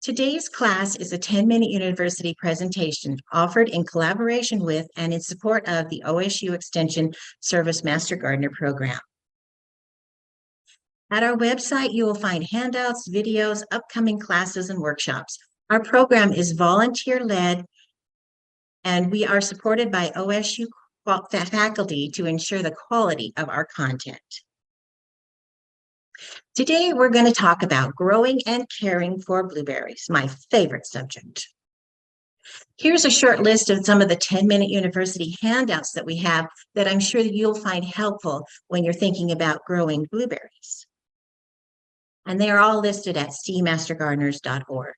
Today's class is a 10-minute university presentation offered in collaboration with and in support of the OSU Extension Service Master Gardener Program. At our website, you will find handouts, videos, upcoming classes, and workshops. Our program is volunteer-led, and we are supported by OSU faculty to ensure the quality of our content. Today, we're going to talk about growing and caring for blueberries, my favorite subject. Here's a short list of some of the 10-minute university handouts that we have that I'm sure that you'll find helpful when you're thinking about growing blueberries. And they are all listed at cmastergardeners.org.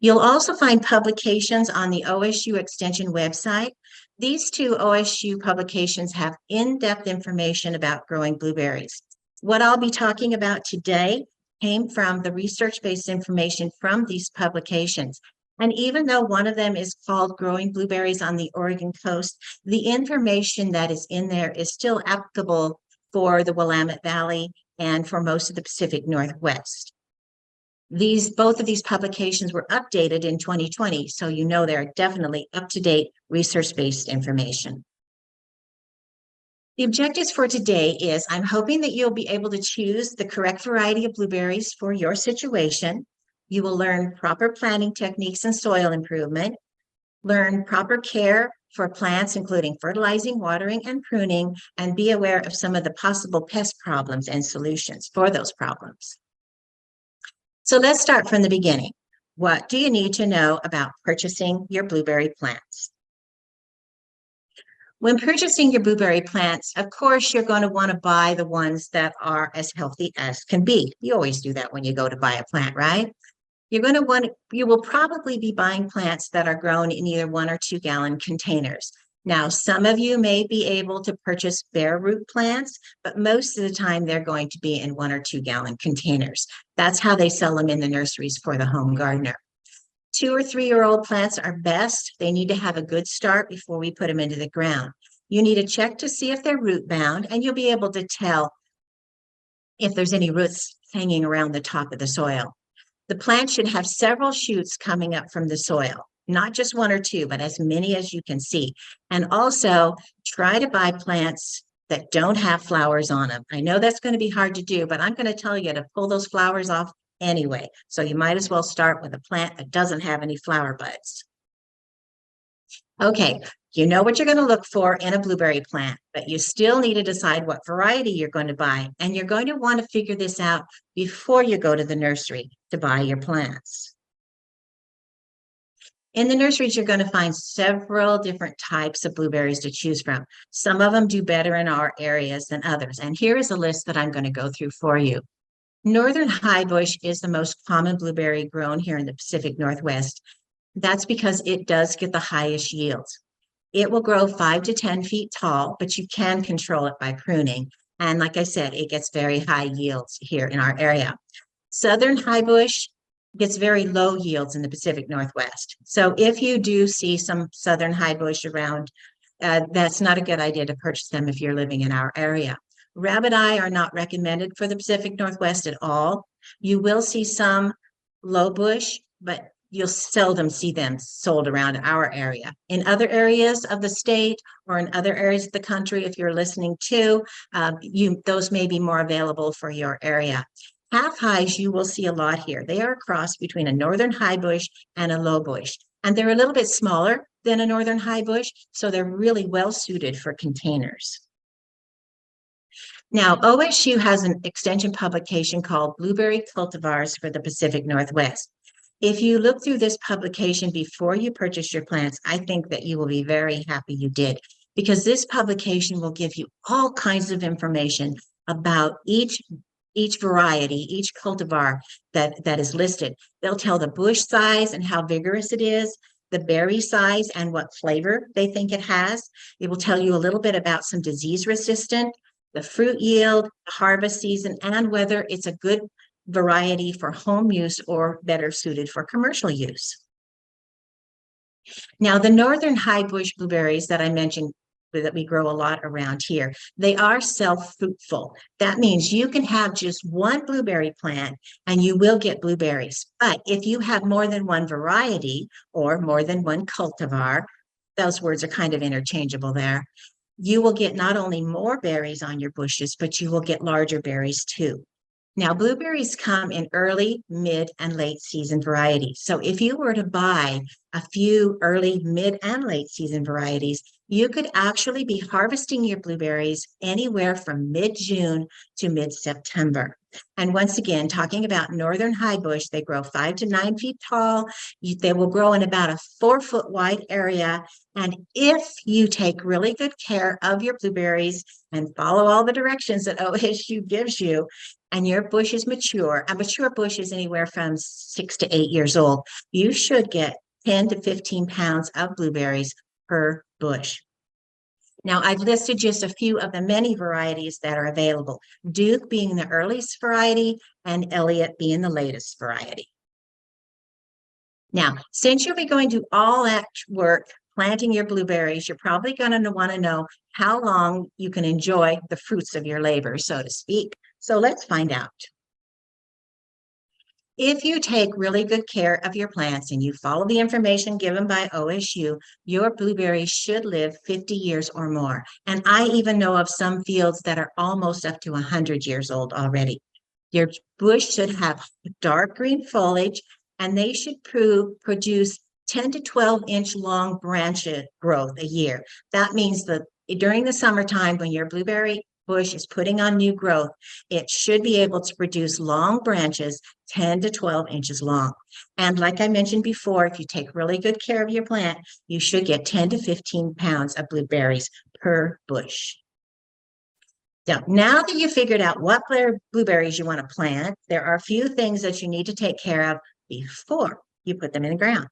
You'll also find publications on the OSU Extension website. These two OSU publications have in-depth information about growing blueberries. What I'll be talking about today came from the research-based information from these publications. And even though one of them is called Growing Blueberries on the Oregon Coast, the information that is in there is still applicable for the Willamette Valley and for most of the Pacific Northwest. Both of these publications were updated in 2020, so you know they're definitely up-to-date research-based information. The objectives for today is I'm hoping that you'll be able to choose the correct variety of blueberries for your situation. You will learn proper planting techniques and soil improvement, learn proper care for plants, including fertilizing, watering, and pruning, and be aware of some of the possible pest problems and solutions for those problems. So let's start from the beginning. What do you need to know about purchasing your blueberry plants? When purchasing your blueberry plants, of course, you're going to want to buy the ones that are as healthy as can be. You always do that when you go to buy a plant, right? You will probably be buying plants that are grown in either 1 or 2 gallon containers. Now, some of you may be able to purchase bare root plants, but most of the time they're going to be in 1 or 2 gallon containers. That's how they sell them in the nurseries for the home gardener. 2 or 3-year-old plants are best. They need to have a good start before we put them into the ground. You need to check to see if they're root bound, and you'll be able to tell if there's any roots hanging around the top of the soil. The plant should have several shoots coming up from the soil, not just 1 or 2, but as many as you can see. And also try to buy plants that don't have flowers on them. I know that's going to be hard to do, but I'm going to tell you to pull those flowers off anyway. So you might as well start with a plant that doesn't have any flower buds. Okay, you know what you're going to look for in a blueberry plant, but you still need to decide what variety you're going to buy. And you're going to want to figure this out before you go to the nursery to buy your plants. In the nurseries, you're going to find several different types of blueberries to choose from. Some of them do better in our areas than others. And here is a list that I'm going to go through for you. Northern highbush is the most common blueberry grown here in the Pacific Northwest. That's because it does get the highest yields. It will grow 5 to 10 feet tall, but you can control it by pruning. And like I said, it gets very high yields here in our area. Southern highbush gets very low yields in the Pacific Northwest. So if you do see some southern highbush around, that's not a good idea to purchase them if you're living in our area. Rabbit eye are not recommended for the Pacific Northwest at all. You will see some low bush, but you'll seldom see them sold around our area. In other areas of the state or in other areas of the country, if you're listening to, those may be more available for your area. Half highs you will see a lot here. They are a cross between a northern high bush and a low bush. And they're a little bit smaller than a northern high bush, so they're really well suited for containers. Now, OSU has an extension publication called Blueberry Cultivars for the Pacific Northwest. If you look through this publication before you purchase your plants, I think that you will be very happy you did, because this publication will give you all kinds of information about each variety, each cultivar that is listed. They'll tell the bush size and how vigorous it is, the berry size and what flavor they think it has. It will tell you a little bit about some disease resistant, the fruit yield, the harvest season, and whether it's a good variety for home use or better suited for commercial use. Now, the northern high bush blueberries that I mentioned that we grow a lot around here. They are self-fruitful. That means you can have just one blueberry plant and you will get blueberries. But if you have more than one variety or more than one cultivar, those words are kind of interchangeable there, you will get not only more berries on your bushes, but you will get larger berries too. Now, blueberries come in early, mid, and late season varieties. So if you were to buy a few early, mid, and late season varieties, you could actually be harvesting your blueberries anywhere from mid-June to mid-September. And once again, talking about northern high bush, they grow 5 to 9 feet tall. They will grow in about a 4-foot wide area. And if you take really good care of your blueberries and follow all the directions that OSU gives you, and your bush is mature, a mature bush is anywhere from 6 to 8 years old, you should get 10 to 15 pounds of blueberries per bush. Now, I've listed just a few of the many varieties that are available, Duke being the earliest variety and Elliott being the latest variety. Now, since you'll be going to all that work planting your blueberries, you're probably going to want to know how long you can enjoy the fruits of your labor, so to speak. So let's find out. If you take really good care of your plants and you follow the information given by OSU, your blueberries should live 50 years or more. And I even know of some fields that are almost up to 100 years old already. Your bush should have dark green foliage, and they should produce 10 to 12-inch long branch growth a year. That means that during the summertime, when your blueberry bush is putting on new growth, it should be able to produce long branches 10 to 12 inches long. And like I mentioned before, if you take really good care of your plant, you should get 10 to 15 pounds of blueberries per bush. Now that you've figured out what blueberries you want to plant, there are a few things that you need to take care of before you put them in the ground.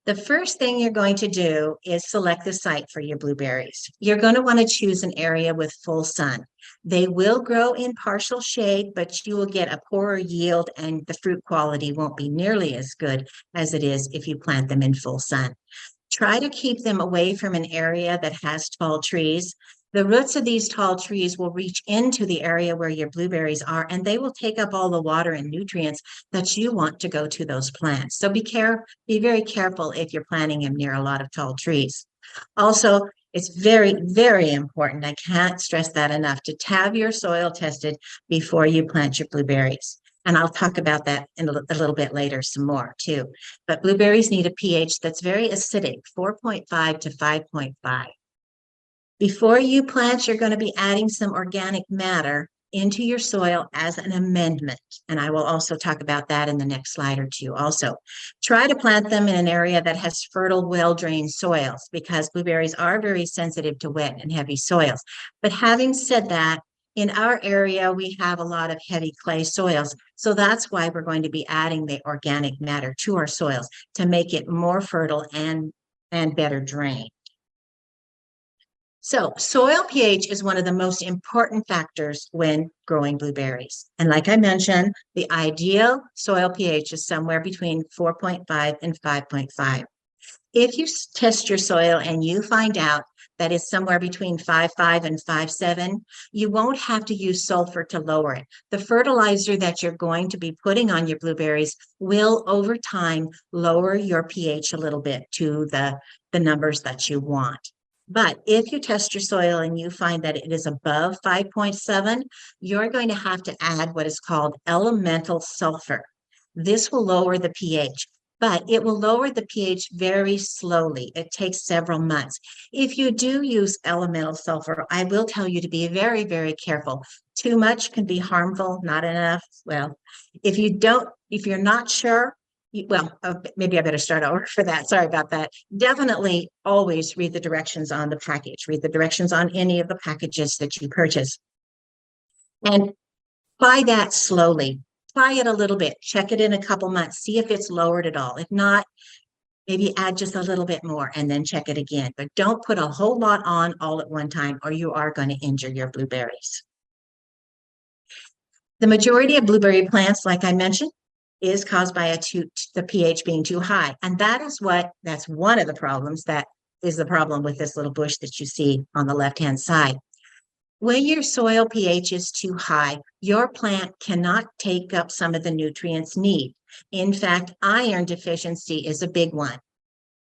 The first thing you're going to do is select the site for your blueberries. You're going to want to choose an area with full sun. They will grow in partial shade, but you will get a poorer yield and the fruit quality won't be nearly as good as it is if you plant them in full sun. Try to keep them away from an area that has tall trees. The roots of these tall trees will reach into the area where your blueberries are, and they will take up all the water and nutrients that you want to go to those plants. So be very careful if you're planting them near a lot of tall trees. Also, it's very, very important, I can't stress that enough, to have your soil tested before you plant your blueberries. And I'll talk about that in a little bit later some more too. But blueberries need a pH that's very acidic, 4.5 to 5.5. Before you plant, you're going to be adding some organic matter into your soil as an amendment. And I will also talk about that in the next slide or two also. Try to plant them in an area that has fertile, well-drained soils because blueberries are very sensitive to wet and heavy soils. But having said that, in our area, we have a lot of heavy clay soils. So that's why we're going to be adding the organic matter to our soils to make it more fertile and better drained. So soil pH is one of the most important factors when growing blueberries. And like I mentioned, the ideal soil pH is somewhere between 4.5 and 5.5. If you test your soil and you find out that it's somewhere between 5.5 and 5.7, you won't have to use sulfur to lower it. The fertilizer that you're going to be putting on your blueberries will, over time, lower your pH a little bit to the numbers that you want. But if you test your soil and you find that it is above 5.7, you're going to have to add what is called elemental sulfur. This will lower the pH, but it will lower the pH very slowly. It takes several months. If you do use elemental sulfur, I will tell you to be very, very careful. Too much can be harmful, not enough. Well, if you're not sure, maybe I better start over for that. Sorry about that. Definitely always read the directions on the package. Read the directions on any of the packages that you purchase. And apply that slowly. Try it a little bit. Check it in a couple months. See if it's lowered at all. If not, maybe add just a little bit more and then check it again. But don't put a whole lot on all at one time or you are going to injure your blueberries. The majority of blueberry plants, like I mentioned, is caused by the pH being too high. And that's one of the problems that is the problem with this little bush that you see on the left-hand side. When your soil pH is too high, your plant cannot take up some of the nutrients need. In fact, iron deficiency is a big one.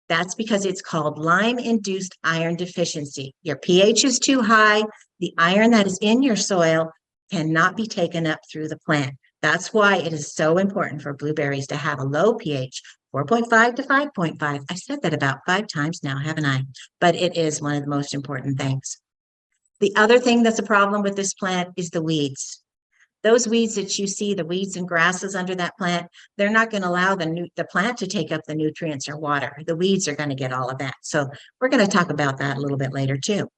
That's because it's called Lyme-induced iron deficiency. Your pH is too high. The iron that is in your soil cannot be taken up through the plant. That's why it is so important for blueberries to have a low pH, 4.5 to 5.5. I said that about 5 times now, haven't I? But it is one of the most important things. The other thing that's a problem with this plant is the weeds. Those weeds that you see, the weeds and grasses under that plant, they're not going to allow the plant to take up the nutrients or water. The weeds are going to get all of that. So we're going to talk about that a little bit later too.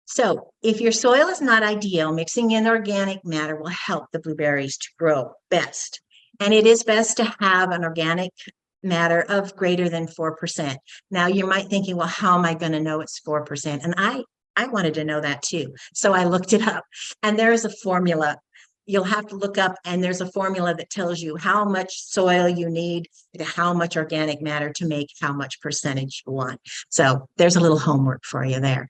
So if your soil is not ideal, mixing in organic matter will help the blueberries to grow best. And it is best to have an organic matter of greater than 4%. Now you might thinking, well, how am I going to know it's 4%? And I wanted to know that too. So I looked it up, and there is a formula. You'll have to look up, and there's a formula that tells you how much soil you need to how much organic matter to make how much percentage you want. So there's a little homework for you there.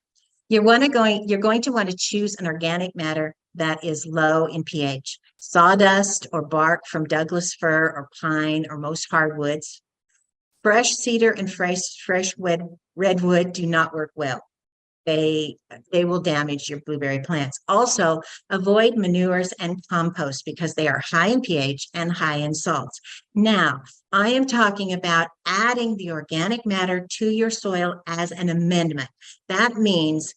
You're going to want to choose an organic matter that is low in pH. Sawdust or bark from Douglas fir or pine or most hardwoods. Fresh cedar and fresh redwood do not work well. They will damage your blueberry plants. Also, avoid manures and compost because they are high in pH and high in salts. Now, I am talking about adding the organic matter to your soil as an amendment. That means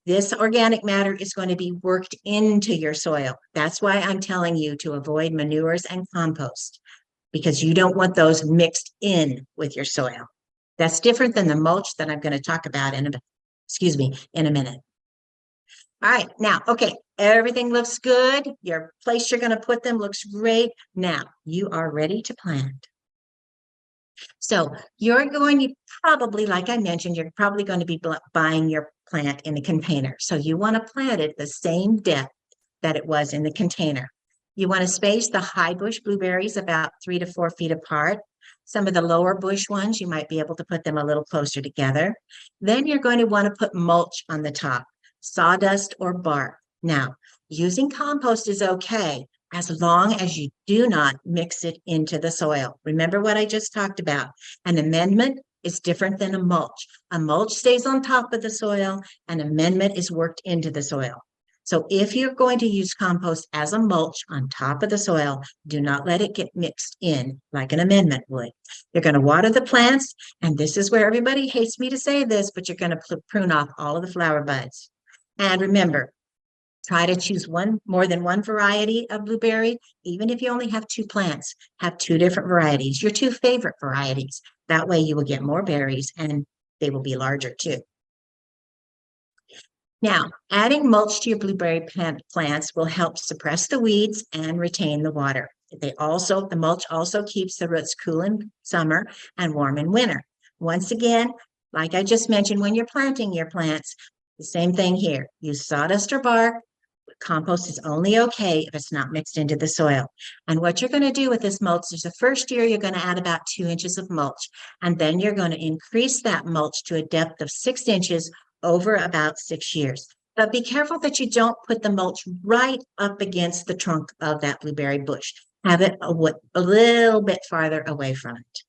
this organic matter is going to be worked into your soil. That's why I'm telling you to avoid manures and compost, because you don't want those mixed in with your soil. That's different than the mulch that I'm going to talk about in a minute. All right, now, okay, everything looks good. Your place you're going to put them looks great. Now, you are ready to plant. So you're going to probably, like I mentioned, you're probably going to be buying your plant in a container. So you want to plant it the same depth that it was in the container. You want to space the high bush blueberries about 3 to 4 feet apart. Some of the lower bush ones, you might be able to put them a little closer together. Then you're going to want to put mulch on the top, sawdust or bark. Now, using compost is okay as long as you do not mix it into the soil. Remember what I just talked about. An amendment is different than a mulch. A mulch stays on top of the soil. An amendment is worked into the soil. So if you're going to use compost as a mulch on top of the soil, do not let it get mixed in like an amendment would. You're going to water the plants, and this is where everybody hates me to say this, but you're going to prune off all of the flower buds. And remember, try to choose more than one variety of blueberry. Even if you only have 2 plants, have 2 different varieties, your 2 favorite varieties. That way you will get more berries and they will be larger too. Now, adding mulch to your blueberry plants will help suppress the weeds and retain the water. The mulch also keeps the roots cool in summer and warm in winter. Once again, like I just mentioned, when you're planting your plants, the same thing here. Use sawdust or bark. Compost is only okay if it's not mixed into the soil. And what you're going to do with this mulch is the first year you're going to add about 2 inches of mulch, and then you're going to increase that mulch to a depth of 6 inches over about 6 years. But be careful that you don't put the mulch right up against the trunk of that blueberry bush. Have it a little bit farther away from it.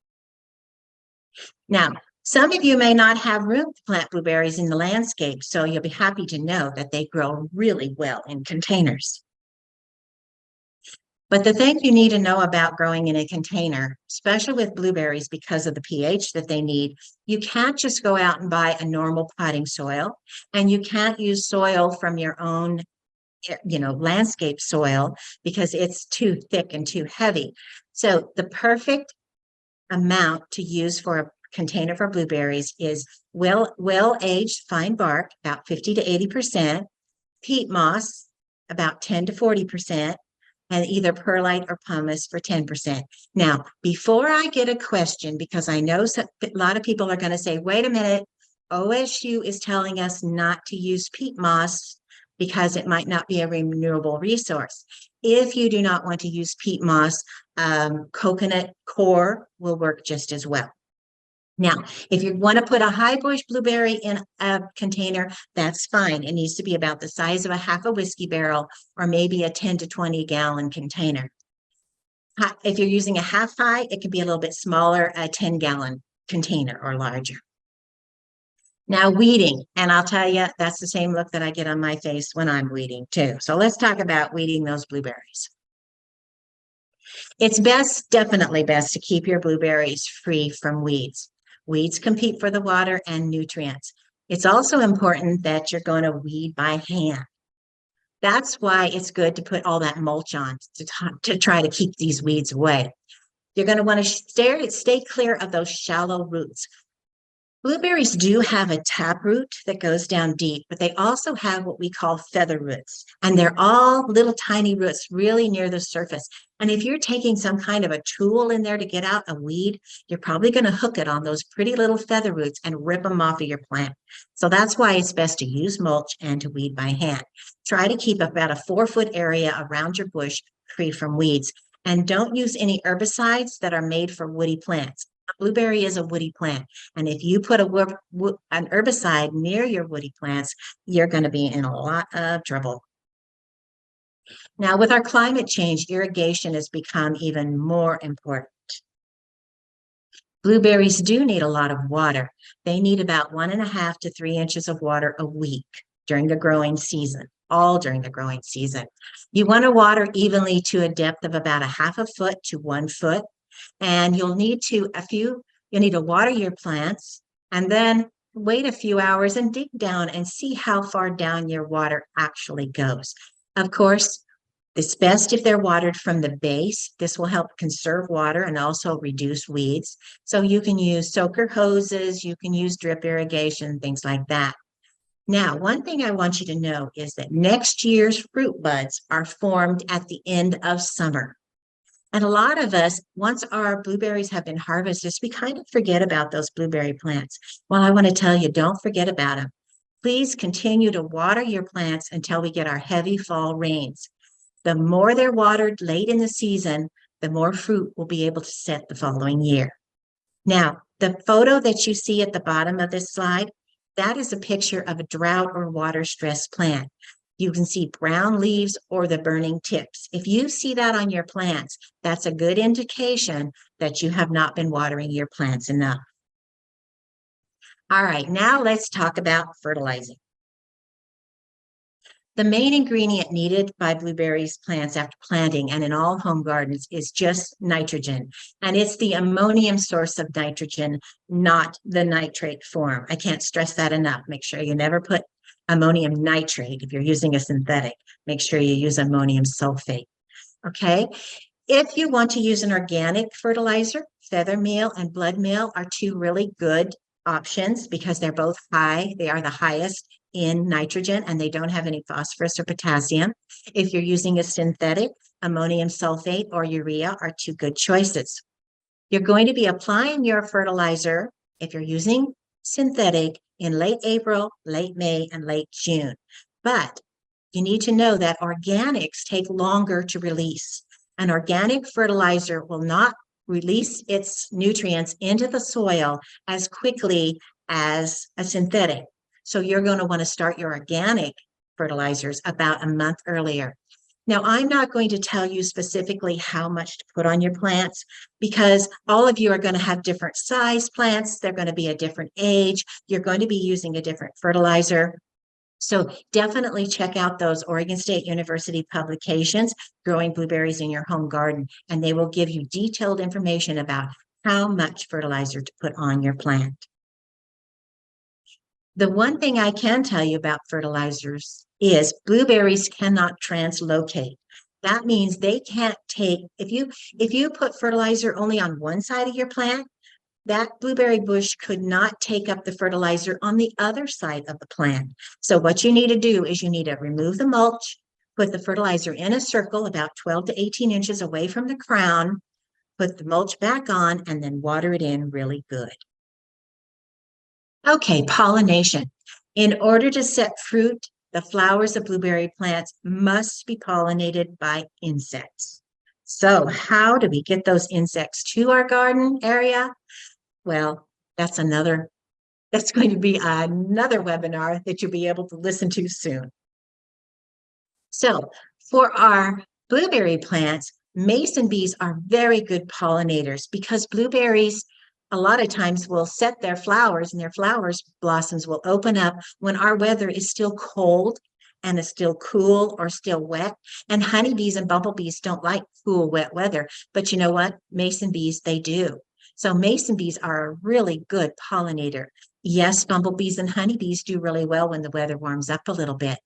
Now, some of you may not have room to plant blueberries in the landscape, so you'll be happy to know that they grow really well in containers. But the thing you need to know about growing in a container, especially with blueberries because of the pH that they need, you can't just go out and buy a normal potting soil, and you can't use soil from your own, landscape soil because it's too thick and too heavy. So the perfect amount to use for a container for blueberries is well-aged fine bark, about 50 to 80%, peat moss, about 10 to 40%, and either perlite or pumice for 10%. Now, before I get a question, because I know a lot of people are going to say, wait a minute, OSU is telling us not to use peat moss because it might not be a renewable resource. If you do not want to use peat moss, coconut coir will work just as well. Now, if you want to put a high bush blueberry in a container, that's fine. It needs to be about the size of a half a whiskey barrel or maybe a 10 to 20 gallon container. If you're using a half high, it can be a little bit smaller, a 10-gallon container or larger. Now, weeding, and I'll tell you, that's the same look that I get on my face when I'm weeding too. So let's talk about weeding those blueberries. It's best, definitely best, to keep your blueberries free from weeds. Weeds compete for the water and nutrients. It's also important that you're going to weed by hand. That's why it's good to put all that mulch on to try to keep these weeds away. You're going to want to stay clear of those shallow roots. Blueberries do have a taproot that goes down deep, but they also have what we call feather roots, and they're all little tiny roots really near the surface. And if you're taking some kind of a tool in there to get out a weed, you're probably going to hook it on those pretty little feather roots and rip them off of your plant. So that's why it's best to use mulch and to weed by hand. Try to keep about a 4-foot area around your bush free from weeds. And don't use any herbicides that are made for woody plants. A blueberry is a woody plant. And if you put an herbicide near your woody plants, you're going to be in a lot of trouble. Now, with our climate change, irrigation has become even more important. Blueberries do need a lot of water. They need about 1.5 to 3 inches of water a week during the growing season, all during the growing season. You want to water evenly to a depth of about 1/2 foot to 1 foot. And you'll need to water your plants and then wait a few hours and dig down and see how far down your water actually goes. Of course, it's best if they're watered from the base. This will help conserve water and also reduce weeds. So you can use soaker hoses, you can use drip irrigation, things like that. Now, one thing I want you to know is that next year's fruit buds are formed at the end of summer. And a lot of us, once our blueberries have been harvested, we kind of forget about those blueberry plants. Well, I want to tell you, don't forget about them. Please continue to water your plants until we get our heavy fall rains. The more they're watered late in the season, the more fruit will be able to set the following year. Now, the photo that you see at the bottom of this slide, that is a picture of a drought or water stress plant. You can see brown leaves or the burning tips. If you see that on your plants, that's a good indication that you have not been watering your plants enough. All right, now let's talk about fertilizing. The main ingredient needed by blueberries plants after planting and in all home gardens is just nitrogen. And it's the ammonium source of nitrogen, not the nitrate form. I can't stress that enough. Make sure you never put ammonium nitrate. If you're using a synthetic, make sure you use ammonium sulfate. Okay. If you want to use an organic fertilizer, feather meal and blood meal are two really good options because they're both high. They are the highest in nitrogen and they don't have any phosphorus or potassium. If you're using a synthetic, ammonium sulfate or urea are two good choices. You're going to be applying your fertilizer, if you're using synthetic, in late April, late May, and late June. But you need to know that organics take longer to release. An organic fertilizer will not release its nutrients into the soil as quickly as a synthetic. So you're going to want to start your organic fertilizers about a month earlier. Now, I'm not going to tell you specifically how much to put on your plants because all of you are going to have different size plants. They're going to be a different age. You're going to be using a different fertilizer. So definitely check out those Oregon State University publications, Growing Blueberries in Your Home Garden, and they will give you detailed information about how much fertilizer to put on your plant. The one thing I can tell you about fertilizers is blueberries cannot translocate. That means they can't take, if you put fertilizer only on one side of your plant, that blueberry bush could not take up the fertilizer on the other side of the plant. So what you need to do is you need to remove the mulch, put the fertilizer in a circle about 12 to 18 inches away from the crown, put the mulch back on, and then water it in really good. Okay, pollination. In order to set fruit, the flowers of blueberry plants must be pollinated by insects. So how do we get those insects to our garden area? Well, that's going to be another webinar that you'll be able to listen to soon. So for our blueberry plants, mason bees are very good pollinators because blueberries a lot of times will set their flowers and their flowers blossoms will open up when our weather is still cold and is still cool or still wet. And honeybees and bumblebees don't like cool, wet weather. But you know what? Mason bees, they do. So mason bees are a really good pollinator. Yes, bumblebees and honeybees do really well when the weather warms up a little bit.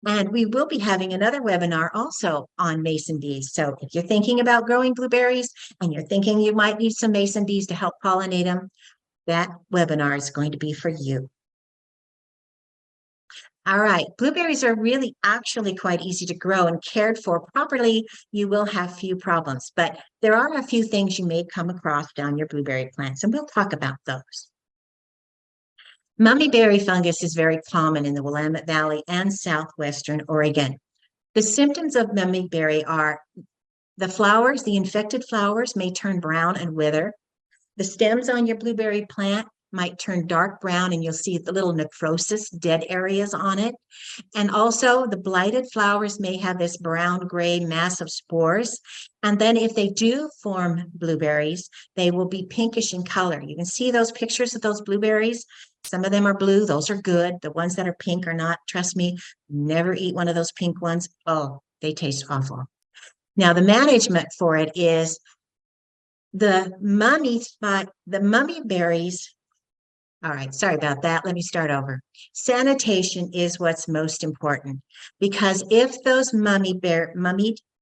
And we will be having another webinar also on mason bees. So if you're thinking about growing blueberries and you're thinking you might need some mason bees to help pollinate them, that webinar is going to be for you. All right, blueberries are really actually quite easy to grow and cared for properly. You will have few problems, but there are a few things you may come across down your blueberry plants, and we'll talk about those. Mummyberry fungus is very common in the Willamette Valley and southwestern Oregon. The symptoms of mummyberry are the flowers, the infected flowers may turn brown and wither. The stems on your blueberry plant might turn dark brown and you'll see the little necrosis, dead areas on it. And also the blighted flowers may have this brown gray mass of spores. And then if they do form blueberries, they will be pinkish in color. You can see those pictures of those blueberries. Some of them are blue. Those are good. The ones that are pink are not. Trust me, never eat one of those pink ones. Oh, they taste awful. Now, the management for it is the mummy berries. All right, sorry about that. Let me start over. Sanitation is what's most important because if those mummy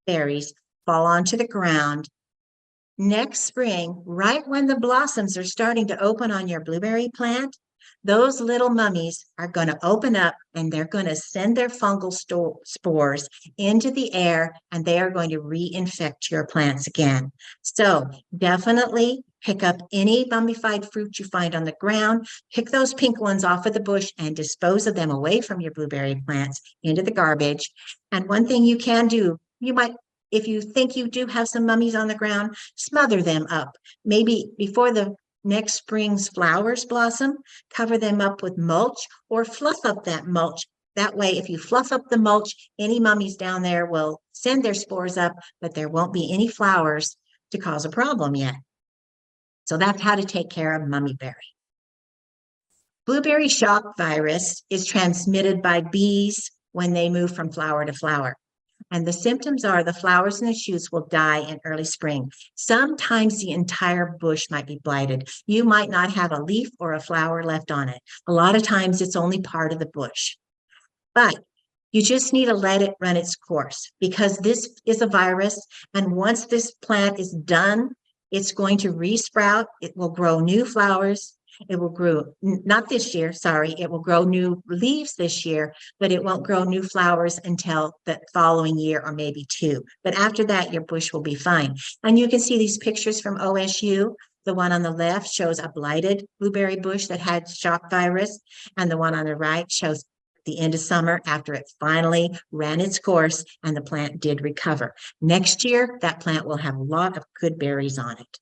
berries fall onto the ground next spring, right when the blossoms are starting to open on your blueberry plant, those little mummies are going to open up and they're going to send their fungal spores into the air and they are going to reinfect your plants again. So definitely pick up any mummified fruit you find on the ground, pick those pink ones off of the bush and dispose of them away from your blueberry plants into the garbage. And one thing you can do, you might, if you think you do have some mummies on the ground, smother them up. Maybe before the next spring's flowers blossom, cover them up with mulch or fluff up that mulch. That way, if you fluff up the mulch, any mummies down there will send their spores up, but there won't be any flowers to cause a problem yet. So that's how to take care of mummyberry. Blueberry shock virus is transmitted by bees when they move from flower to flower. And the symptoms are the flowers and the shoots will die in early spring. Sometimes the entire bush might be blighted. You might not have a leaf or a flower left on it. A lot of times it's only part of the bush. But you just need to let it run its course because this is a virus. And once this plant is done, it's going to resprout. It will grow new flowers. It will grow, not this year, sorry, it will grow new leaves this year, but it won't grow new flowers until the following year or maybe two. But after that, your bush will be fine. And you can see these pictures from OSU. The one on the left shows a blighted blueberry bush that had shock virus, and the one on the right shows the end of summer after it finally ran its course and the plant did recover. Next year, that plant will have a lot of good berries on it.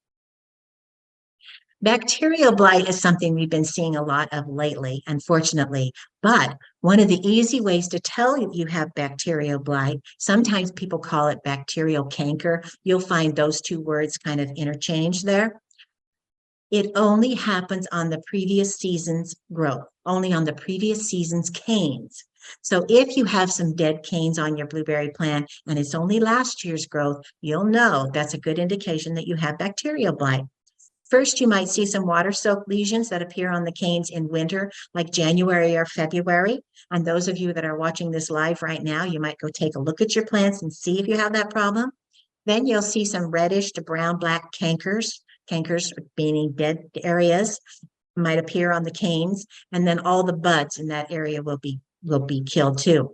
Bacterial blight is something we've been seeing a lot of lately, unfortunately, but one of the easy ways to tell you have bacterial blight, sometimes people call it bacterial canker. You'll find those two words kind of interchanged there. It only happens on the previous season's growth, only on the previous season's canes. So if you have some dead canes on your blueberry plant and it's only last year's growth, you'll know that's a good indication that you have bacterial blight. First, you might see some water-soaked lesions that appear on the canes in winter, like January or February. And those of you that are watching this live right now, you might go take a look at your plants and see if you have that problem. Then you'll see some reddish to brown-black cankers meaning dead areas, might appear on the canes, and then all the buds in that area will be killed too.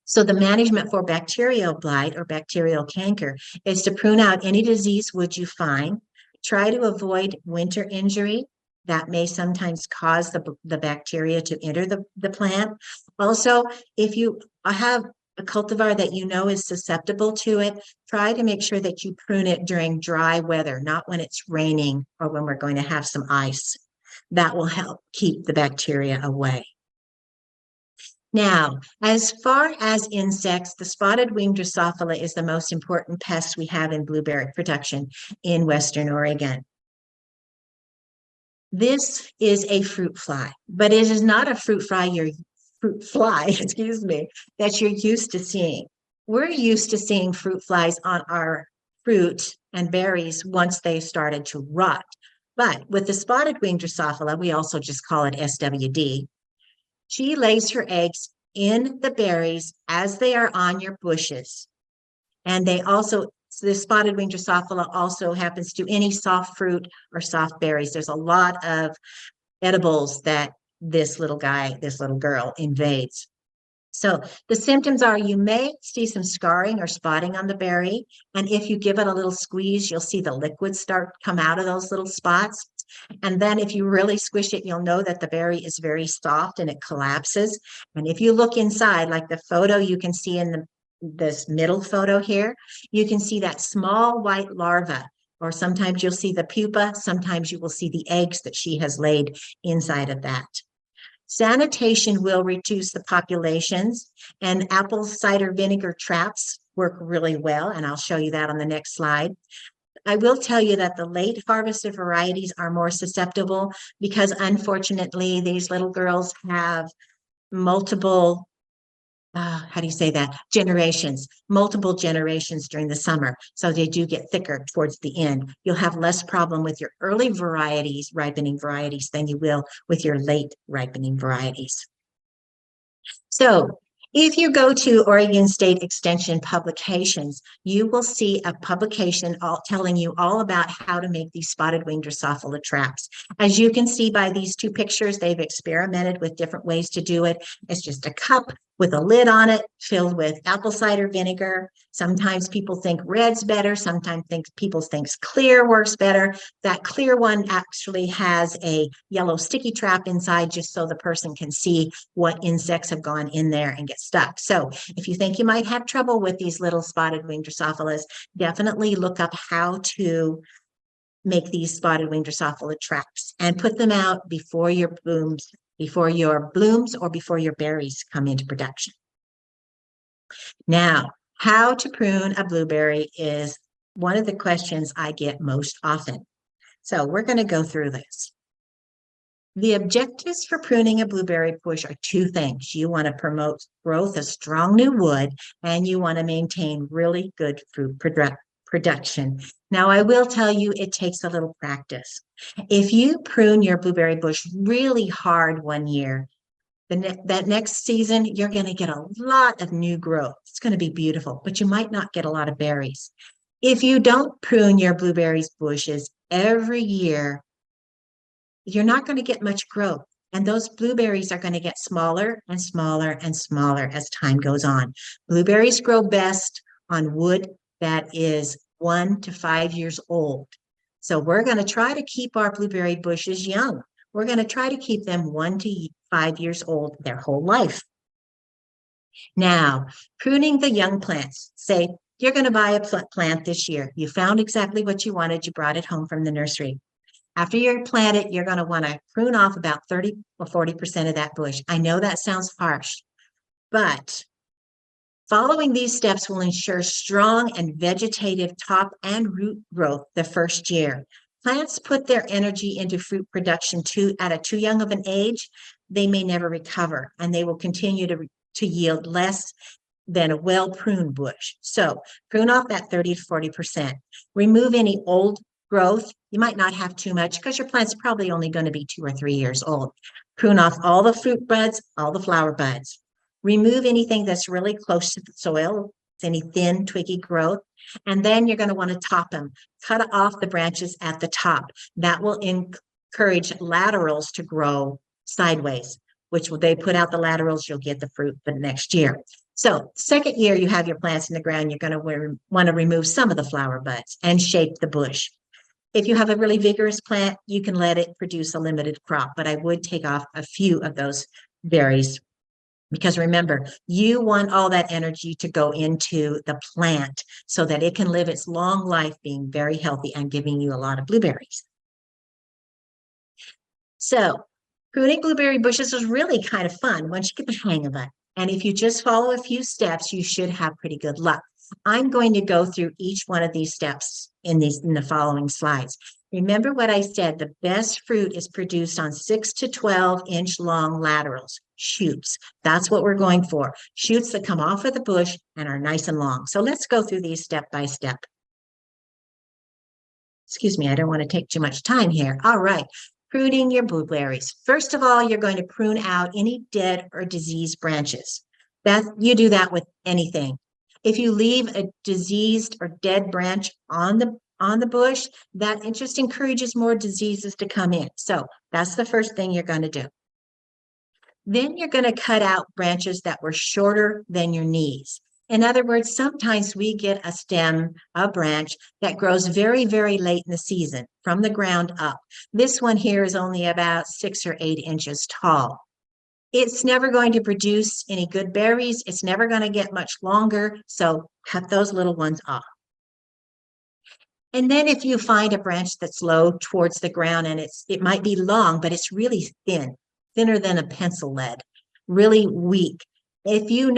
So the management for bacterial blight or bacterial canker is to prune out any disease wood you find. Try to avoid winter injury. That may sometimes cause the bacteria to enter the plant. Also, if you have a cultivar that you know is susceptible to it, try to make sure that you prune it during dry weather, not when it's raining or when we're going to have some ice. That will help keep the bacteria away. Now, as far as insects, the spotted winged Drosophila is the most important pest we have in blueberry production in Western Oregon. This is a fruit fly, but it is not a fruit fly, excuse me, that you're used to seeing. We're used to seeing fruit flies on our fruit and berries once they started to rot. But with the spotted winged Drosophila, we also just call it SWD, she lays her eggs in the berries as they are on your bushes. And they also, the spotted winged Drosophila also happens to any soft fruit or soft berries. There's a lot of edibles that this little girl invades. So the symptoms are you may see some scarring or spotting on the berry. And if you give it a little squeeze, you'll see the liquid start to come out of those little spots. And then if you really squish it, you'll know that the berry is very soft and it collapses. And if you look inside, like the photo you can see in this middle photo here, you can see that small white larva, or sometimes you'll see the pupa, sometimes you will see the eggs that she has laid inside of that. Sanitation will reduce the populations, and apple cider vinegar traps work really well, and I'll show you that on the next slide. I will tell you that the late harvested varieties are more susceptible because unfortunately these little girls have multiple how do you say that? Multiple generations during the summer. So they do get thicker towards the end. You'll have less problem with your early varieties, ripening varieties, than you will with your late ripening varieties. So if you go to Oregon State Extension publications, you will see a publication telling you all about how to make these spotted winged Drosophila traps. As you can see by these two pictures, they've experimented with different ways to do it. It's just a cup with a lid on it filled with apple cider vinegar. Sometimes people think red's better. Sometimes people think clear works better. That clear one actually has a yellow sticky trap inside just so the person can see what insects have gone in there and get stuck. So if you think you might have trouble with these little spotted winged Drosophilas, definitely look up how to make these spotted winged Drosophila traps and put them out before your blooms or before your berries come into production. Now, how to prune a blueberry is one of the questions I get most often. So we're going to go through this. The objectives for pruning a blueberry bush are two things. You want to promote growth of strong new wood, and you want to maintain really good fruit production. Now, I will tell you, it takes a little practice. If you prune your blueberry bush really hard one year, that next season, you're going to get a lot of new growth. It's going to be beautiful, but you might not get a lot of berries. If you don't prune your blueberries bushes every year, you're not going to get much growth. And those blueberries are going to get smaller and smaller and smaller as time goes on. Blueberries grow best on wood that is 1 to 5 years old. So we're going to try to keep our blueberry bushes young. We're going to try to keep them 1 to 5 years old their whole life. Now, pruning the young plants. Say you're going to buy a plant this year. You found exactly what you wanted. You brought it home from the nursery. After you plant it, you're going to want to prune off about 30 or 40% of that bush. I know that sounds harsh, but following these steps will ensure strong and vegetative top and root growth the first year. Plants put their energy into fruit production at too young of an age, they may never recover, and they will continue to yield less than a well-pruned bush. So prune off that 30 to 40%. Remove any old growth. You might not have too much because your plant's probably only going to be 2 or 3 years old. Prune off all the fruit buds, all the flower buds. Remove anything that's really close to the soil, any thin, twiggy growth, and then you're going to want to top them. Cut off the branches at the top. That will encourage laterals to grow sideways, which will they put out the laterals, you'll get the fruit for the next year. So second year you have your plants in the ground, you're going to want to remove some of the flower buds and shape the bush. If you have a really vigorous plant, you can let it produce a limited crop, but I would take off a few of those berries because remember, you want all that energy to go into the plant so that it can live its long life being very healthy and giving you a lot of blueberries. So pruning blueberry bushes is really kind of fun once you get the hang of it. And if you just follow a few steps, you should have pretty good luck. I'm going to go through each one of these steps in the following slides. Remember what I said, the best fruit is produced on 6 to 12-inch long laterals, shoots. That's what we're going for, shoots that come off of the bush and are nice and long. So let's go through these step by step. Excuse me, I don't want to take too much time here. All right, pruning your blueberries. First of all, you're going to prune out any dead or diseased branches. You do that with anything. If you leave a diseased or dead branch on the bush, that just encourages more diseases to come in. So that's the first thing you're going to do. Then you're going to cut out branches that were shorter than your knees. In other words, sometimes we get a stem, a branch that grows very, very late in the season from the ground up. This one here is only about 6 or 8 inches tall. It's never going to produce any good berries. It's never going to get much longer. So cut those little ones off. And then if you find a branch that's low towards the ground and it might be long, but it's really thin, thinner than a pencil lead, really weak. If you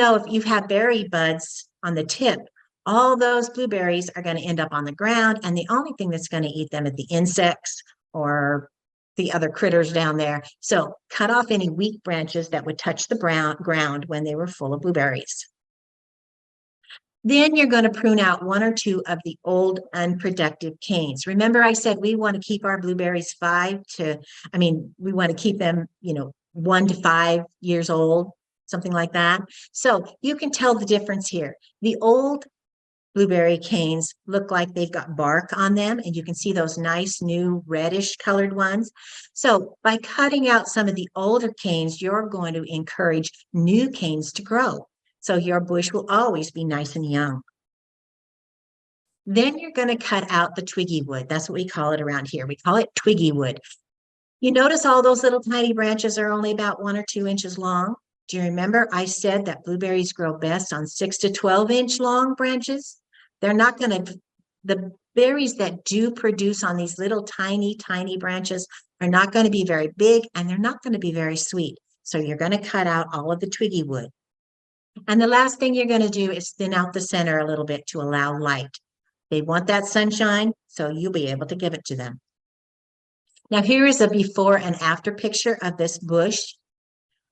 have berry buds on the tip, all those blueberries are going to end up on the ground, and the only thing that's going to eat them are the insects or the other critters down there. So cut off any weak branches that would touch the ground when they were full of blueberries. Then you're going to prune out 1 or 2 of the old unproductive canes. Remember I said we want to keep our blueberries we want to keep them, 1 to 5 years old, something like that. So you can tell the difference here. The old blueberry canes look like they've got bark on them, and you can see those nice new reddish colored ones. So by cutting out some of the older canes, you're going to encourage new canes to grow. So your bush will always be nice and young. Then you're going to cut out the twiggy wood. That's what we call it around here. We call it twiggy wood. You notice all those little tiny branches are only about 1 or 2 inches long. Do you remember I said that blueberries grow best on 6 to 12-inch long branches? The berries that do produce on these little tiny, tiny branches are not going to be very big, and they're not going to be very sweet. So you're going to cut out all of the twiggy wood. And the last thing you're going to do is thin out the center a little bit to allow light. They want that sunshine, so you'll be able to give it to them. Now, here is a before and after picture of this bush.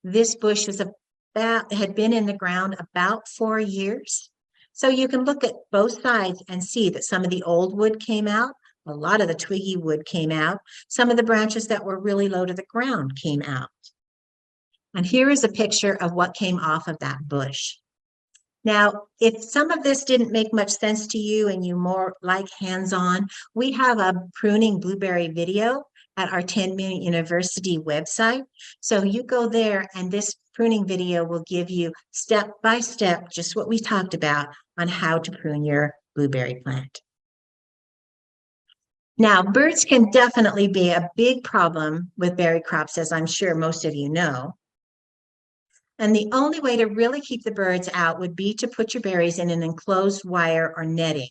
This bush had been in the ground about 4 years. So you can look at both sides and see that some of the old wood came out. A lot of the twiggy wood came out. Some of the branches that were really low to the ground came out. And here is a picture of what came off of that bush. Now, if some of this didn't make much sense to you and you more like hands-on, we have a pruning blueberry video at our 10-Minute University website. So you go there, and this pruning video will give you step by step just what we talked about on how to prune your blueberry plant. Now, birds can definitely be a big problem with berry crops, as I'm sure most of you know. And the only way to really keep the birds out would be to put your berries in an enclosed wire or netting.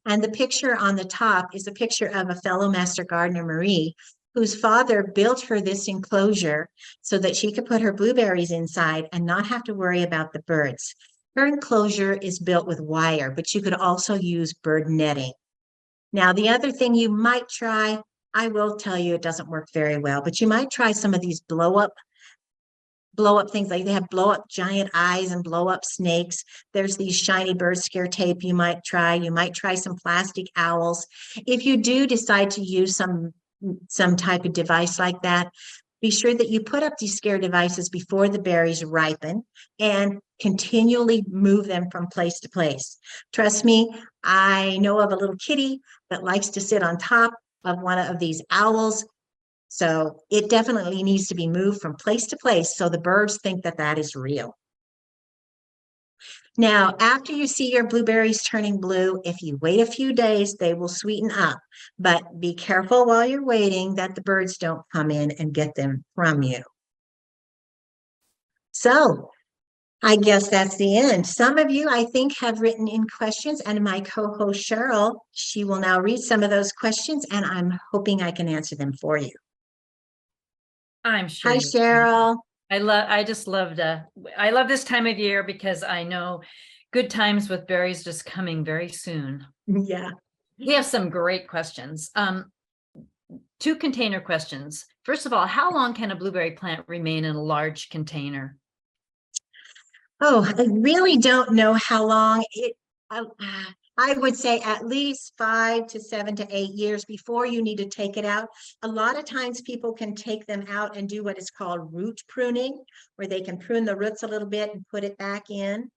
And the picture on the top is a picture of a fellow master gardener, Marie, whose father built her this enclosure so that she could put her blueberries inside and not have to worry about the birds. Her enclosure is built with wire, but you could also use bird netting. Now, the other thing you might try, I will tell you it doesn't work very well, but you might try some of these blow up things. Like they have blow up giant eyes and blow up snakes. There's these shiny bird scare tape you might try. You might try some plastic owls. If you do decide to use some type of device like that, be sure that you put up these scare devices before the berries ripen and continually move them from place to place. Trust me, I know of a little kitty that likes to sit on top of one of these owls. So it definitely needs to be moved from place to place so the birds think that that is real. Now, after you see your blueberries turning blue, if you wait a few days, they will sweeten up. But be careful while you're waiting that the birds don't come in and get them from you. So I guess that's the end. Some of you, I think, have written in questions, and my co-host Cheryl, she will now read some of those questions, and I'm hoping I can answer them for you. I'm sure Hi, you can. Cheryl. I love this time of year because I know good times with berries just coming very soon. Yeah. We have some great questions. Two container questions. First of all, how long can a blueberry plant remain in a large container? Oh, I really don't know how long I, I would say at least 5 to 7 to 8 years before you need to take it out. A lot of times people can take them out and do what is called root pruning, where they can prune the roots a little bit and put it back in.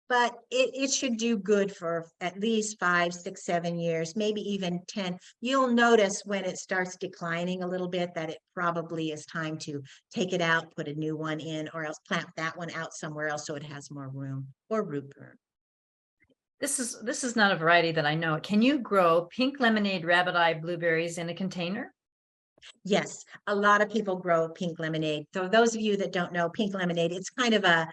But it should do good for at least 5, 6, 7 years, maybe even 10. You'll notice when it starts declining a little bit that it probably is time to take it out, put a new one in, or else plant that one out somewhere else so it has more room, or root burn. This is not a variety that I know. Can you grow pink lemonade rabbit eye blueberries in a container? Yes, a lot of people grow pink lemonade. So those of you that don't know pink lemonade, it's kind of a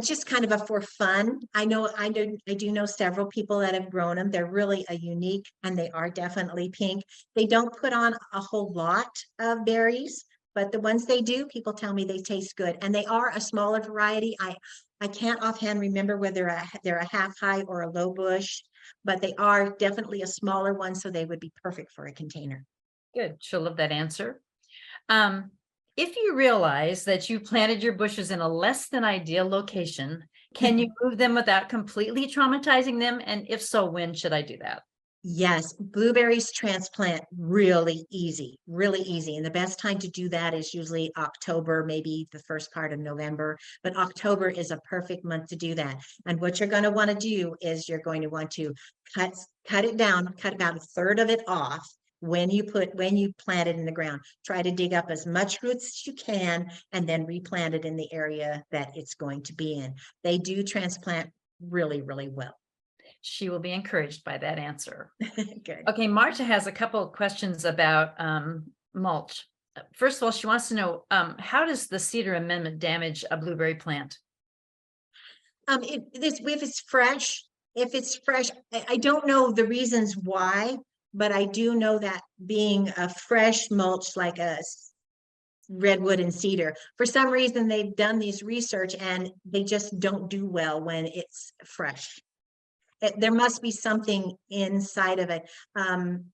just kind of a for fun. I do know several people that have grown them. They're really a unique and they are definitely pink. They don't put on a whole lot of berries, but the ones they do, people tell me they taste good. And they are a smaller variety. I can't offhand remember whether they're a half high or a low bush, but they are definitely a smaller one, so they would be perfect for a container. Good. She'll love that answer. Um, if you realize that you planted your bushes in a less than ideal location, can you move them without completely traumatizing them? And if so, when should I do that? Yes, blueberries transplant really easy, really easy. And the best time to do that is usually October, maybe the first part of November. But October is a perfect month to do that. And what you're going to want to do is you're going to want to cut it down, cut about a third of it off when you plant it in the ground. Try to dig up as much roots as you can and then replant it in the area that it's going to be in. They do transplant really, really well. She will be encouraged by that answer. Good. Okay, Marta has a couple of questions about mulch. First of all, she wants to know, how does the cedar amendment damage a blueberry plant? If it's fresh, I don't know the reasons why, but I do know that being a fresh mulch like redwood and cedar, for some reason they've done these research and they just don't do well when it's fresh. There must be something inside of it,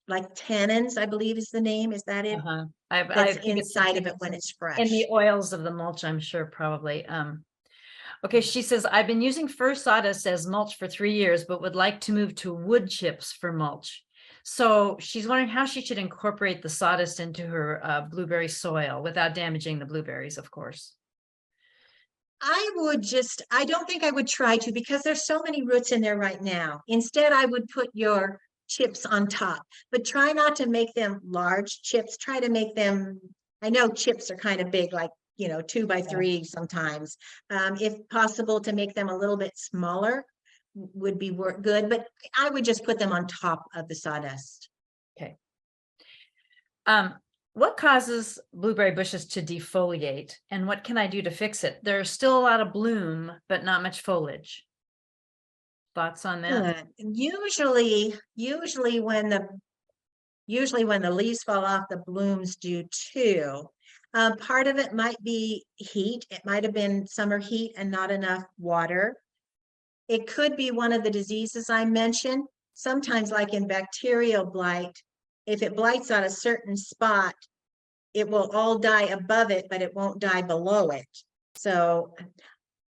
like tannins, I believe is the name. Is that it? Uh-huh. That's I think it's inside of it when it's in the fresh. oils of the mulch, I'm sure, probably. Okay, she says, I've been using fir sawdust as mulch for 3 years, but would like to move to wood chips for mulch. So she's wondering how she should incorporate the sawdust into her blueberry soil without damaging the blueberries, of course. I don't think I would try to because there's so many roots in there right now. Instead, I would put your chips on top, but try not to make them large chips. Try to make them, I know chips are kind of big, like, 2 by 3 sometimes. If possible, to make them a little bit smaller would be good, but I would just put them on top of the sawdust. Okay. What causes blueberry bushes to defoliate, and what can I do to fix it? There's still a lot of bloom, but not much foliage. Thoughts on that? Usually when the leaves fall off, the blooms do too. Part of it might be heat. It might have been summer heat and not enough water. It could be one of the diseases I mentioned. Sometimes, like in bacterial blight, if it blights on a certain spot, it will all die above it, but it won't die below it. So,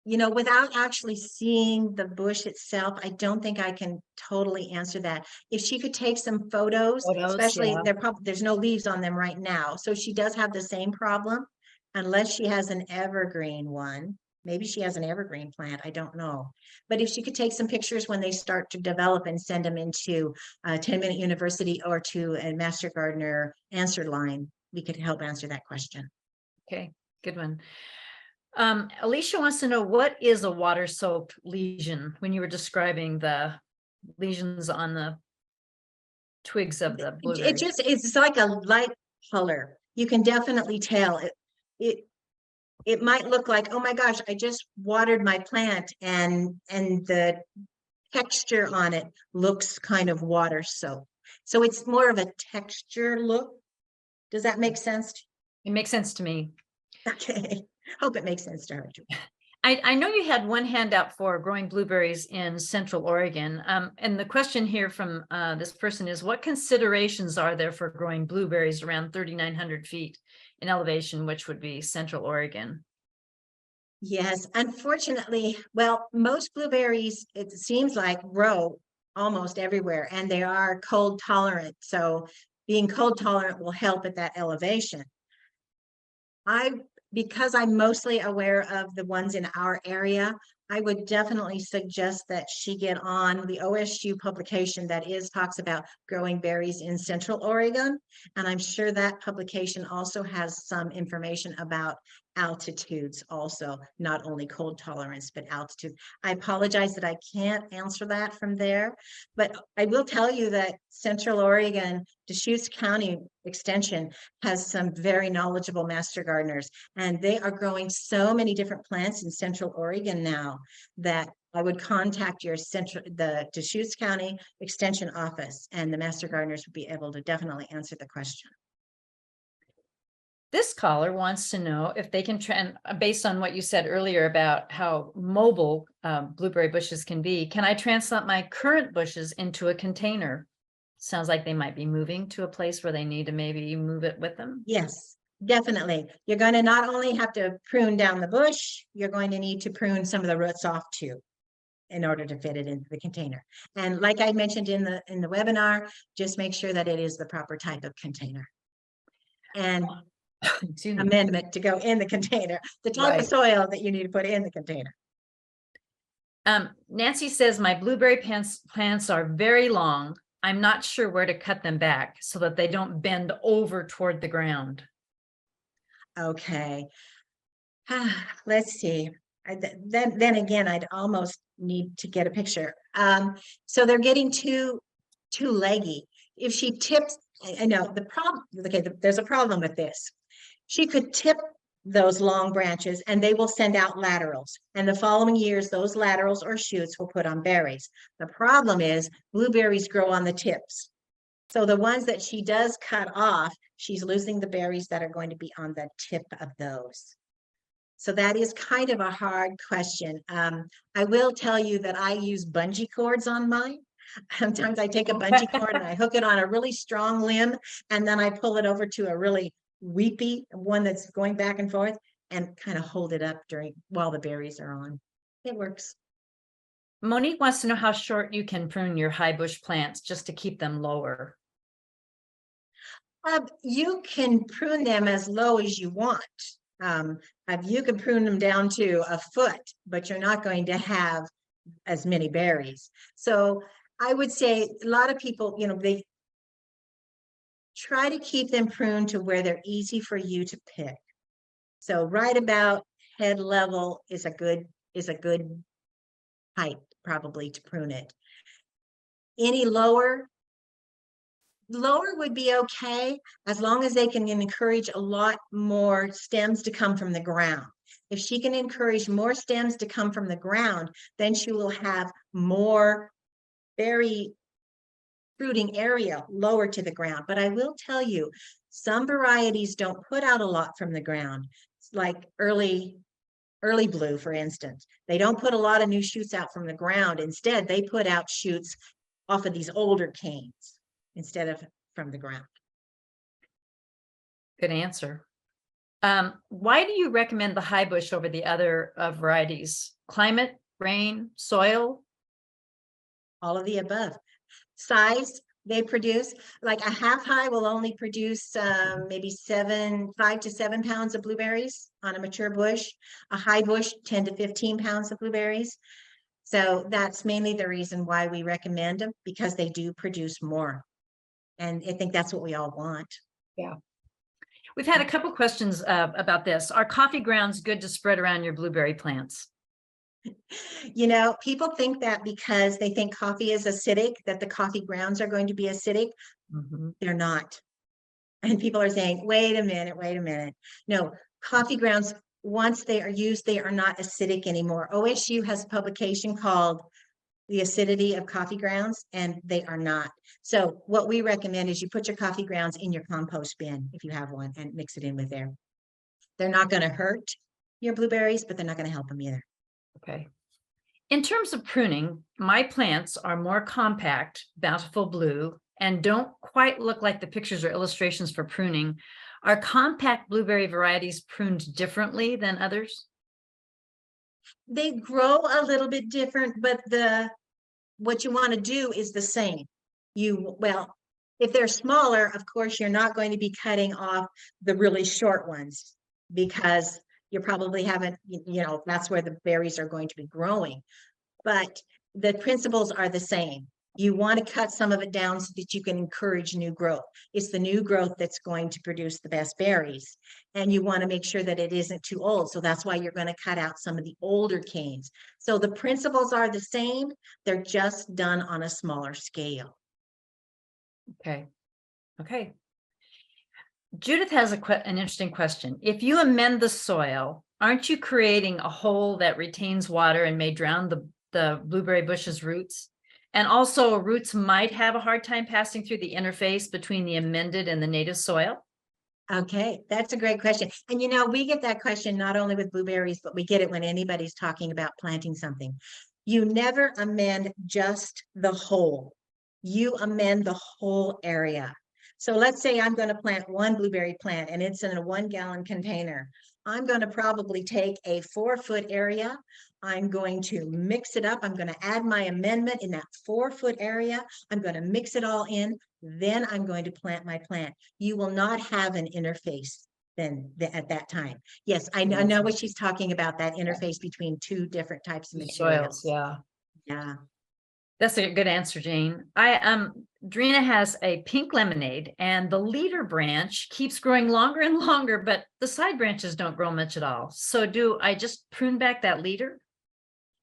without actually seeing the bush itself, I don't think I can totally answer that. If she could take some photos, Photos, especially yeah. there's no leaves on them right now. So she does have the same problem, unless she has an evergreen one. Maybe she has an evergreen plant. I don't know. But if she could take some pictures when they start to develop and send them into 10-Minute University or to a Master Gardener answer line, we could help answer that question. Okay, good one. Alicia wants to know, what is a water soaked lesion when you were describing the lesions on the twigs of the blueberry? It's like a light color. You can definitely tell it it might look like, oh my gosh, I just watered my plant and the texture on it looks kind of water soaked. So it's more of a texture look. Does that make sense? It makes sense to me. Okay, hope it makes sense to her too. I know you had one handout for growing blueberries in Central Oregon. And the question here from this person is, what considerations are there for growing blueberries around 3,900 feet in elevation, which would be Central Oregon? Yes, unfortunately, well, most blueberries, it seems like, grow almost everywhere, and they are cold tolerant. So being cold tolerant will help at that elevation. Because I'm mostly aware of the ones in our area, I would definitely suggest that she get on the OSU publication that talks about growing berries in Central Oregon. And I'm sure that publication also has some information about altitudes also, not only cold tolerance, but altitude. I apologize that I can't answer that from there, but I will tell you that Central Oregon, Deschutes County Extension has some very knowledgeable master gardeners, and they are growing so many different plants in Central Oregon now that I would contact the Deschutes County Extension office, and the master gardeners would be able to definitely answer the question. This caller wants to know if they can, based on what you said earlier about how mobile blueberry bushes can be, can I transplant my current bushes into a container? Sounds like they might be moving to a place where they need to maybe move it with them. Yes, definitely. You're going to not only have to prune down the bush, you're going to need to prune some of the roots off too, in order to fit it into the container. And like I mentioned in the webinar, just make sure that it is the proper type of container. And amendment to go in the container, the type of soil that you need to put in the container. Nancy says, my blueberry plants are very long. I'm not sure where to cut them back so that they don't bend over toward the ground. Okay. Let's see. Then again, I'd almost need to get a picture. So they're getting too leggy. If she tips, I know the problem, okay, there's a problem with this. She could tip those long branches and they will send out laterals. And the following years, those laterals or shoots will put on berries. The problem is blueberries grow on the tips. So the ones that she does cut off, she's losing the berries that are going to be on the tip of those. So that is kind of a hard question. I will tell you that I use bungee cords on mine. Sometimes I take a bungee cord and I hook it on a really strong limb, and then I pull it over to a really weepy one that's going back and forth and kind of hold it up while the berries are on. It works. Monique wants to know how short you can prune your high bush plants just to keep them lower. You can prune them as low as you want. You can prune them down to a foot, but you're not going to have as many berries. So I would say a lot of people, they try to keep them pruned to where they're easy for you to pick. So right about head level is a good height probably to prune it. Any lower would be okay, as long as they can encourage a lot more stems to come from the ground. If she can encourage more stems to come from the ground, then she will have more berry fruiting area lower to the ground. But I will tell you, some varieties don't put out a lot from the ground, like early blue, for instance. They don't put a lot of new shoots out from the ground. Instead, they put out shoots off of these older canes instead of from the ground. Good answer. Why do you recommend the high bush over the other varieties? Climate, rain, soil? All of the above. Size, they produce, like a half high will only produce maybe 5 to 7 pounds of blueberries on a mature bush. A high bush, 10 to 15 pounds of blueberries. So that's mainly the reason why we recommend them, because they do produce more. And I think that's what we all want. Yeah. We've had a couple questions about this. Are coffee grounds good to spread around your blueberry plants? People think that because they think coffee is acidic, that the coffee grounds are going to be acidic. Mm-hmm. They're not. And people are saying, wait a minute. No, coffee grounds, once they are used, they are not acidic anymore. OSU has a publication called the acidity of coffee grounds, and they are not. So what we recommend is you put your coffee grounds in your compost bin if you have one and mix it in with there. They're not going to hurt your blueberries, but they're not going to help them either. Okay. In terms of pruning, my plants are more compact, bountiful blue, and don't quite look like the pictures or illustrations for pruning. Are compact blueberry varieties pruned differently than others? They grow a little bit different, but what you want to do is the same. Well, if they're smaller, of course, you're not going to be cutting off the really short ones because you probably haven't, that's where the berries are going to be growing. But the principles are the same. You want to cut some of it down so that you can encourage new growth. It's the new growth that's going to produce the best berries. And you want to make sure that it isn't too old. So that's why you're going to cut out some of the older canes. So the principles are the same. They're just done on a smaller scale. Okay. Okay. Judith has an interesting question. If you amend the soil, aren't you creating a hole that retains water and may drown the blueberry bush's roots? And also roots might have a hard time passing through the interface between the amended and the native soil. Okay, that's a great question. And we get that question not only with blueberries, but we get it when anybody's talking about planting something. You never amend just the whole. You amend the whole area. So let's say I'm going to plant one blueberry plant and it's in a 1-gallon container. I'm going to probably take a 4-foot area. I'm going to mix it up. I'm going to add my amendment in that 4-foot area. I'm going to mix it all in. Then I'm going to plant my plant. You will not have an interface then at that time. Yes, I know what she's talking about, that interface between two different types of materials. Soils, yeah. Yeah. That's a good answer, Jane. Drina has a pink lemonade and the leader branch keeps growing longer and longer, but the side branches don't grow much at all. So do I just prune back that leader?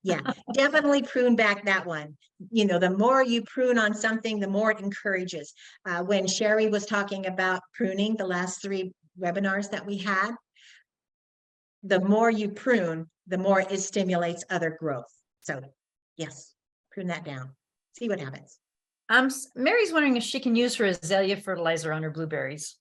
Yeah, definitely prune back that one. The more you prune on something, the more it encourages. When Sherry was talking about pruning, the last 3 webinars that we had, the more you prune, the more it stimulates other growth. So yes, prune that down. See what happens. Mary's wondering if she can use her azalea fertilizer on her blueberries.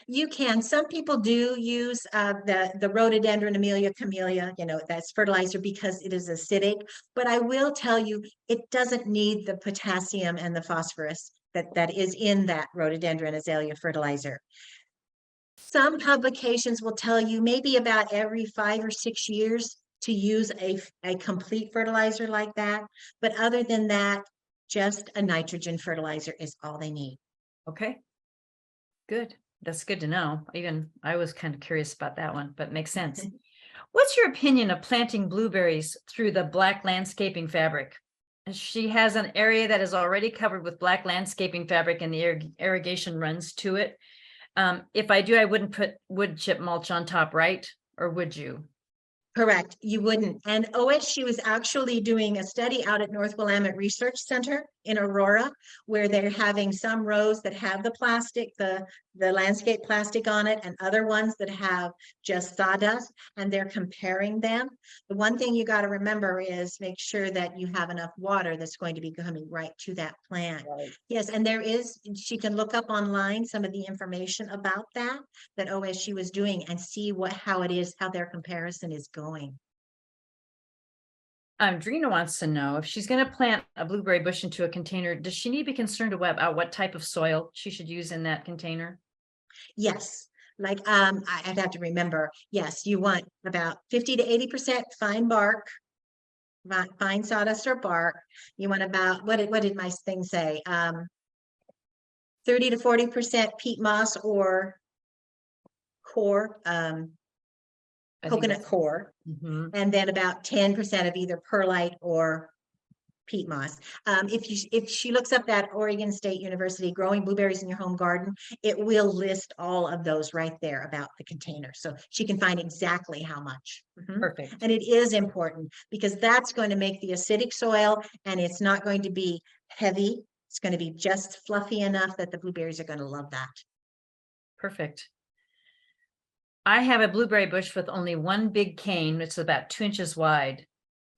You can. Some people do use the rhododendron Amelia camellia, that's fertilizer because it is acidic. But I will tell you, it doesn't need the potassium and the phosphorus that is in that rhododendron azalea fertilizer. Some publications will tell you maybe about every 5 or 6 years to use a complete fertilizer like that. But other than that, just a nitrogen fertilizer is all they need. Okay, good. That's good to know. Even I was kind of curious about that one, but makes sense. What's your opinion of planting blueberries through the black landscaping fabric? She has an area that is already covered with black landscaping fabric and the irrigation runs to it. If I do, I wouldn't put wood chip mulch on top, right? Or would you? Correct, you wouldn't. And OSU is actually doing a study out at North Willamette Research Center in Aurora, where they're having some rows that have the plastic, the landscape plastic on it, and other ones that have just sawdust, and they're comparing them. The one thing you got to remember is make sure that you have enough water that's going to be coming right to that plant. Right. Yes, and she can look up online some of the information about that OSU is doing and see how their comparison is going. Drina wants to know if she's going to plant a blueberry bush into a container, does she need to be concerned about what type of soil she should use in that container? Yes. Like I'd have to remember, yes, you want about 50 to 80% fine bark, fine sawdust or bark. You want about, what did my thing say? 30 to 40% peat moss or core, coconut core, and then about 10% of either perlite or peat moss. If she looks up that Oregon State University Growing Blueberries in Your Home Garden, it will list all of those right there about the container, so she can find exactly how much. Perfect. And it is important because that's going to make the acidic soil, and it's not going to be heavy. It's going to be just fluffy enough that the blueberries are going to love that. Perfect. I have a blueberry bush with only one big cane. It's about 2 inches wide.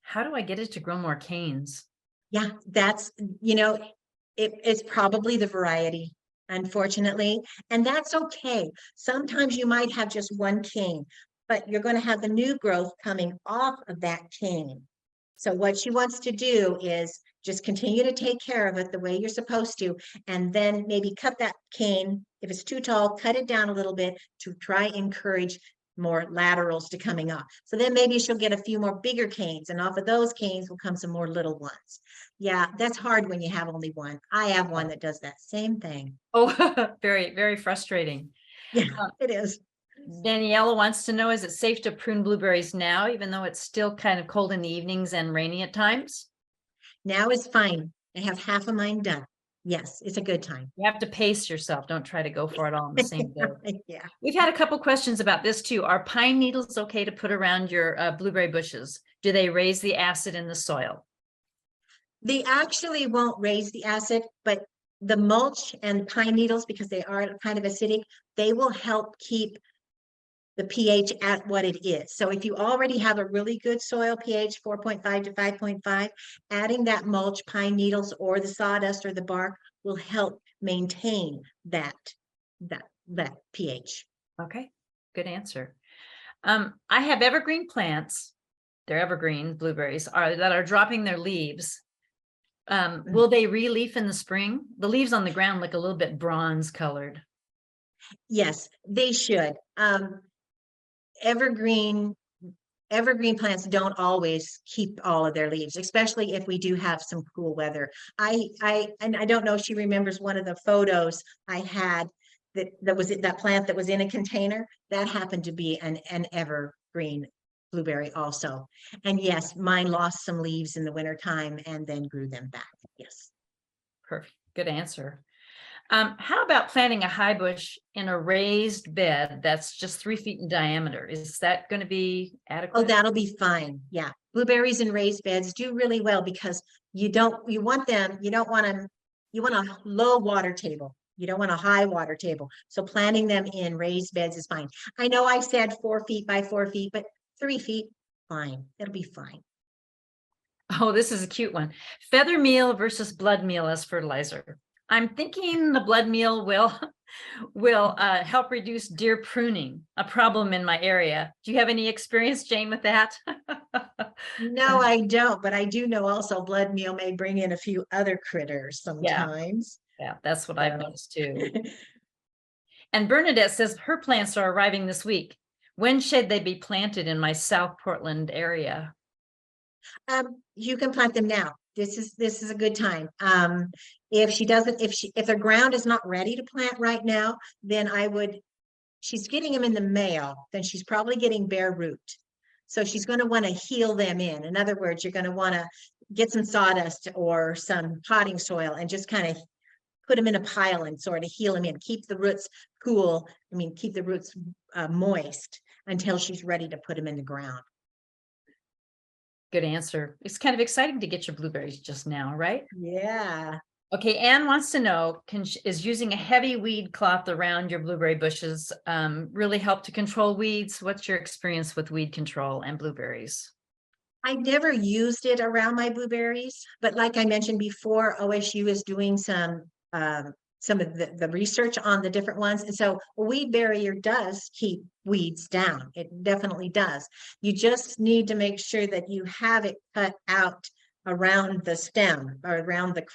How do I get it to grow more canes? Yeah, that's, you know, it's probably the variety, unfortunately, and that's okay. Sometimes you might have just one cane, but you're going to have the new growth coming off of that cane. So what she wants to do is just continue to take care of it the way you're supposed to, and then maybe cut that cane. If it's too tall, cut it down a little bit to try encourage more laterals to coming off. So then maybe she'll get a few more bigger canes, and off of those canes will come some more little ones. Yeah, that's hard when you have only one. I have one that does that same thing. Oh, very, very frustrating. Yeah, Uh, it is. Daniela wants to know, is it safe to prune blueberries now, even though it's still kind of cold in the evenings and rainy at times? Now is fine. I have half of mine done. Yes, it's a good time. You have to pace yourself. Don't try to go for it all in the same day. Yeah. We've had a couple questions about this too. Are pine needles okay to put around your blueberry bushes? Do they raise the acid in the soil? They actually won't raise the acid, but the mulch and pine needles, because they are kind of acidic, they will help keep the pH at what it is. So if you already have a really good soil pH, 4.5 to 5.5, adding that mulch, pine needles, or the sawdust or the bark will help maintain that pH. Okay, good answer. I have evergreen plants. They're evergreen blueberries that are dropping their leaves. Will they re-leaf in the spring? The leaves on the ground look a little bit bronze colored. Yes, they should. Evergreen plants don't always keep all of their leaves, especially if we do have some cool weather. And I don't know if she remembers one of the photos I had that was that plant that was in a container. That happened to be an evergreen blueberry also. And yes, mine lost some leaves in the wintertime and then grew them back. Yes. Perfect. Good answer. How about planting a high bush in a raised bed that's just 3 feet in diameter? Is that going to be Oh, adequate? that'll be fine. Yeah. Blueberries in raised beds do really well because you want them, you want a low water table. You don't want a high water table. So planting them in raised beds is fine. I know I said 4 feet by 4 feet, but 3 feet, fine. It'll be fine. Oh, this is a cute one. Feather meal versus blood meal as fertilizer. I'm thinking the blood meal will help reduce deer pruning, a problem in my area. Do you have any experience, Jane, with that? No, I don't, but I do know also blood meal may bring in a few other critters sometimes. Yeah, that's what I've noticed too. And Bernadette says her plants are arriving this week. When should they be planted in my South Portland area? You can plant them now. This is a good time. If the ground is not ready to plant right now, then she's getting them in the mail, then she's probably getting bare root. So she's going to want to heal them in. In other words, you're going to want to get some sawdust or some potting soil and just kind of put them in a pile and sort of heal them in. Keep the roots cool. Keep the roots moist until she's ready to put them in the ground. Good answer. It's kind of exciting to get your blueberries just now, right? Yeah. Okay, Anne wants to know, is using a heavy weed cloth around your blueberry bushes really help to control weeds? What's your experience with weed control and blueberries? I never used it around my blueberries, but like I mentioned before, OSU is doing some of the research on the different ones. And so a weed barrier does keep weeds down. It definitely does. You just need to make sure that you have it cut out around the stem or around the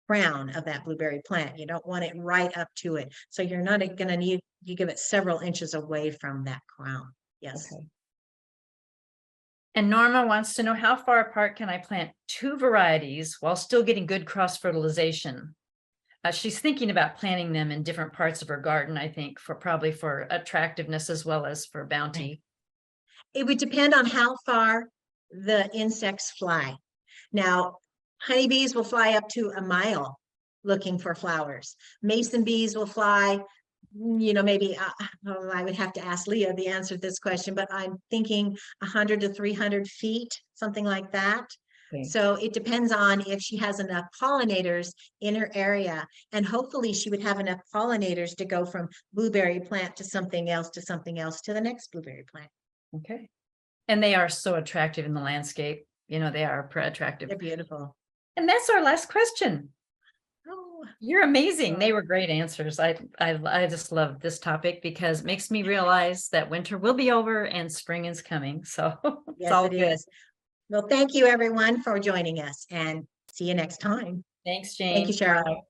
crown of that blueberry plant. You don't want it right up to it. So you're not going to need, you give it several inches away from that crown. Yes. Okay. And Norma wants to know, how far apart can I plant 2 varieties while still getting good cross fertilization? She's thinking about planting them in different parts of her garden, I think, probably for attractiveness as well as for bounty. It would depend on how far the insects fly. Now, honeybees will fly up to a mile looking for flowers. Mason bees will fly, maybe I would have to ask Leah the answer to this question, but I'm thinking 100 to 300 feet, something like that. Okay. So it depends on if she has enough pollinators in her area, and hopefully she would have enough pollinators to go from blueberry plant to something else to something else to the next blueberry plant. Okay. And they are so attractive in the landscape. you know, they are attractive. They're beautiful. And that's our last question. Oh, You're amazing. Well- They were great answers. I just love this topic because it makes me realize that winter will be over and spring is coming. So it's yes, all it good. is. Well, thank you everyone for joining us and see you next time. Thanks, Jane. Thank you, Cheryl. Bye.